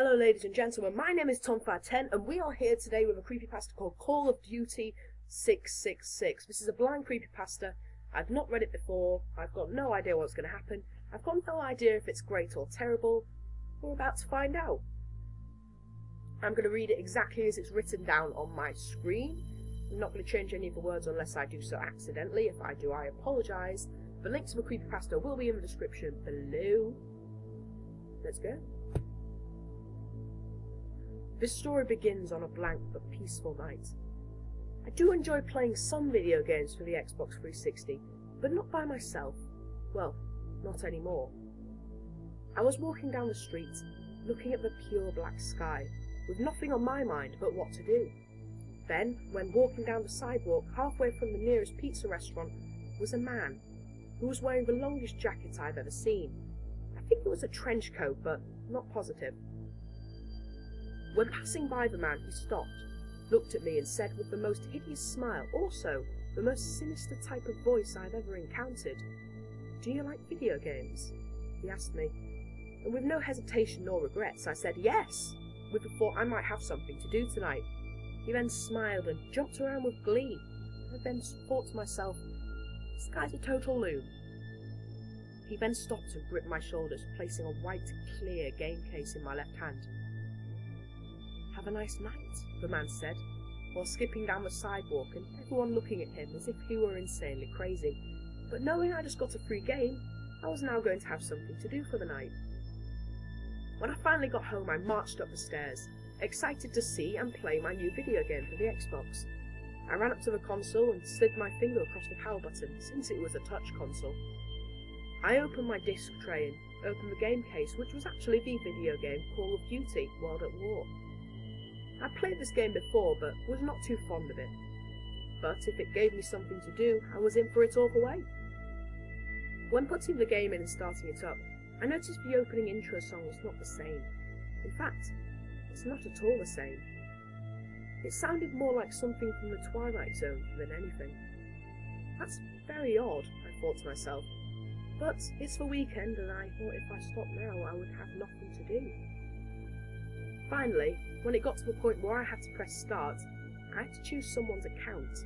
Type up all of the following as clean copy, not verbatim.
Hello ladies and gentlemen, my name is Tomfire10 and we are here today with a creepypasta called Call of Duty 666. This is a blind creepypasta. I've not read it before, I've got no idea what's going to happen, I've got no idea if it's great or terrible. We're about to find out. I'm going to read it exactly as it's written down on my screen. I'm not going to change any of the words unless I do so accidentally. If I do, I apologise. The link to the creepypasta will be in the description below. Let's go. This story begins on a blank but peaceful night. I do enjoy playing some video games for the Xbox 360, but not by myself. Well, not anymore. I was walking down the street, looking at the pure black sky, with nothing on my mind but what to do. Then, when walking down the sidewalk halfway from the nearest pizza restaurant, was a man who was wearing the longest jacket I've ever seen. I think it was a trench coat, but not positive. When passing by the man, he stopped, looked at me and said with the most hideous smile, also the most sinister type of voice I've ever encountered, "Do you like video games?" he asked me, and with no hesitation nor regrets I said yes, with the thought I might have something to do tonight. He then smiled and jumped around with glee. I then thought to myself, this guy's a total loon. He then stopped and gripped my shoulders, placing a white, clear game case in my left hand. "Have a nice night," the man said, while skipping down the sidewalk and everyone looking at him as if he were insanely crazy. But knowing I just got a free game, I was now going to have something to do for the night. When I finally got home, I marched up the stairs, excited to see and play my new video game for the Xbox. I ran up to the console and slid my finger across the power button, since it was a touch console. I opened my disc tray and opened the game case, which was actually the video game Call of Duty World at War. I played this game before, but was not too fond of it. But if it gave me something to do, I was in for it all the way. When putting the game in and starting it up, I noticed the opening intro song was not the same. In fact, it's not at all the same. It sounded more like something from the Twilight Zone than anything. That's very odd, I thought to myself. But it's the weekend and I thought if I stopped now I would have nothing to do. Finally, when it got to the point where I had to press start, I had to choose someone's account.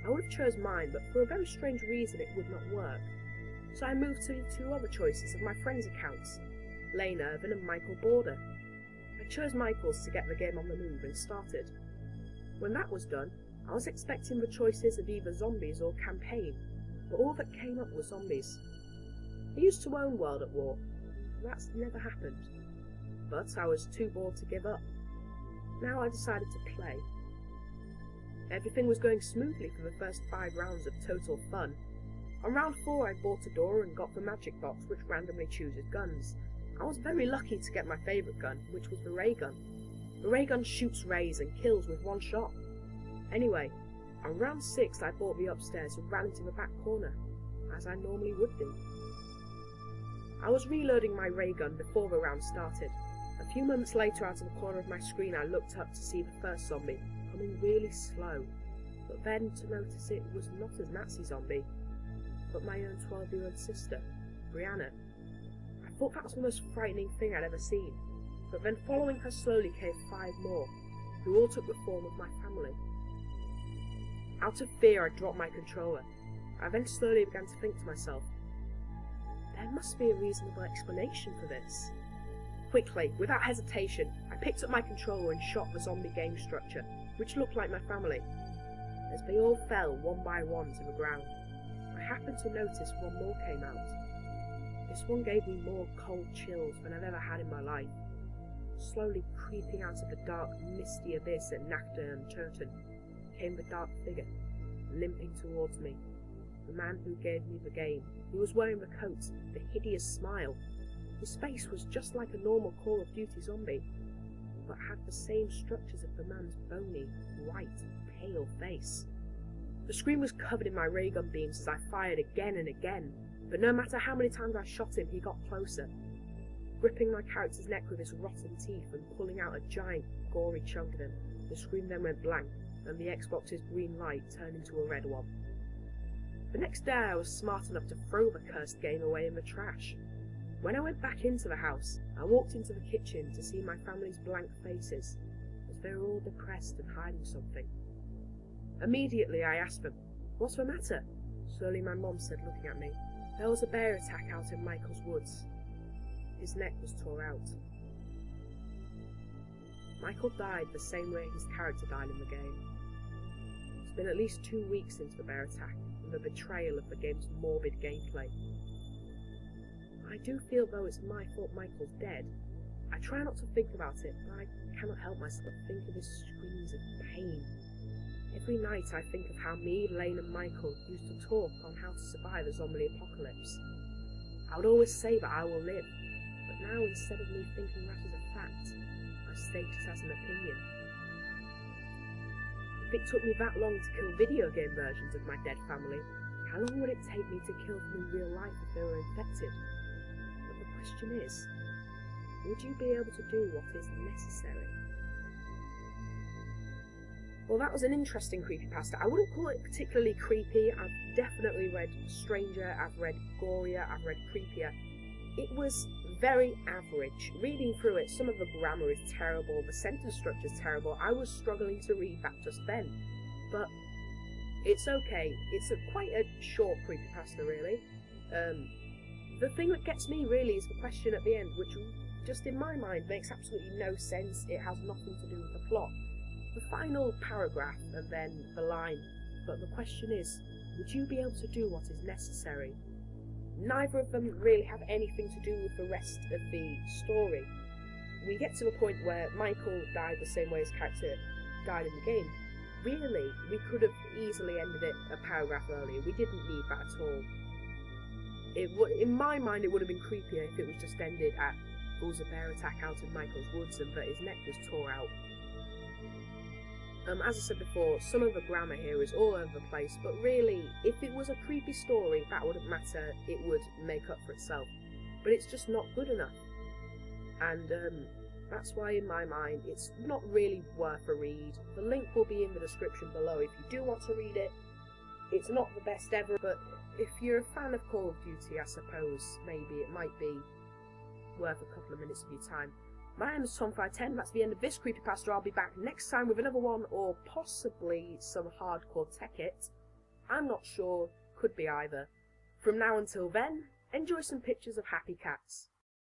I would have chose mine, but for a very strange reason it would not work. So I moved to two other choices of my friends' accounts, Lane Irvin and Michael Border. I chose Michael's to get the game on the move and started. When that was done, I was expecting the choices of either zombies or campaign, but all that came up was zombies. I used to own World at War. That's never happened. But I was too bored to give up. Now I decided to play. Everything was going smoothly for the first 5 rounds of total fun. On round 4 I bought a door and got the magic box which randomly chooses guns. I was very lucky to get my favourite gun, which was the ray gun. The ray gun shoots rays and kills with one shot. Anyway, on round 6 I bought the upstairs and ran into the back corner, as I normally would do. I was reloading my ray gun before the round started. A few moments later, out of the corner of my screen, I looked up to see the first zombie, coming really slow, but then to notice it was not a Nazi zombie, but my own 12-year-old sister, Brianna. I thought that was the most frightening thing I'd ever seen, but then following her slowly came 5 more, who all took the form of my family. Out of fear, I dropped my controller. I then slowly began to think to myself, there must be a reasonable explanation for this. Quickly, without hesitation, I picked up my controller and shot the zombie game structure, which looked like my family. As they all fell one by one to the ground, I happened to notice one more came out. This one gave me more cold chills than I've ever had in my life. Slowly creeping out of the dark, misty abyss at Nacton and Turton came the dark figure, limping towards me. The man who gave me the game. He was wearing the coat, the hideous smile. His face was just like a normal Call of Duty zombie, but had the same structures of the man's bony, white, pale face. The screen was covered in my ray gun beams as I fired again and again, but no matter how many times I shot him, he got closer, gripping my character's neck with his rotten teeth and pulling out a giant, gory chunk of him. The screen then went blank, and the Xbox's green light turned into a red one. The next day I was smart enough to throw the cursed game away in the trash. When I went back into the house, I walked into the kitchen to see my family's blank faces, as they were all depressed and hiding something. Immediately I asked them, "What's the matter?" Slowly my mum said, looking at me, "There was a bear attack out in Michael's woods. His neck was tore out." Michael died the same way his character died in the game. It's been at least 2 weeks since the bear attack and the betrayal of the game's morbid gameplay. I do feel though it's my fault Michael's dead. I try not to think about it, but I cannot help myself but think of his screams of pain. Every night I think of how me, Lane and Michael used to talk on how to survive a zombie apocalypse. I would always say that I will live, but now instead of me thinking that as a fact, I state it as an opinion. If it took me that long to kill video game versions of my dead family, how long would it take me to kill them in real life if they were infected? But the question is, would you be able to do what is necessary? Well, that was an interesting creepypasta. I wouldn't call it particularly creepy. I've definitely read stranger, I've read gorier, I've read creepier. It was very average. Reading through it, some of the grammar is terrible, the sentence structure is terrible. I was struggling to read that just then. But it's okay. It's quite a short creepypasta, really. The thing that gets me, really, is the question at the end, which just in my mind makes absolutely no sense. It has nothing to do with the plot. The final paragraph and then the line, but the question is, would you be able to do what is necessary? Neither of them really have anything to do with the rest of the story. We get to the point where Michael died the same way his character died in the game. Really, we could have easily ended it a paragraph earlier. We didn't need that at all. In my mind, it would have been creepier if it was just ended at there was a bear attack out in Michael's woods and that his neck was tore out. As I said before, some of the grammar here is all over the place, but really, if it was a creepy story, that wouldn't matter, it would make up for itself. But it's just not good enough. And that's why, in my mind, it's not really worth a read. The link will be in the description below if you do want to read it. It's not the best ever, but if you're a fan of Call of Duty, I suppose maybe it might be worth a couple of minutes of your time. My name is Tomfire10, that's the end of this creepypasta. I'll be back next time with another one, or possibly some hardcore tech it. I'm not sure, could be either. From now until then, enjoy some pictures of happy cats.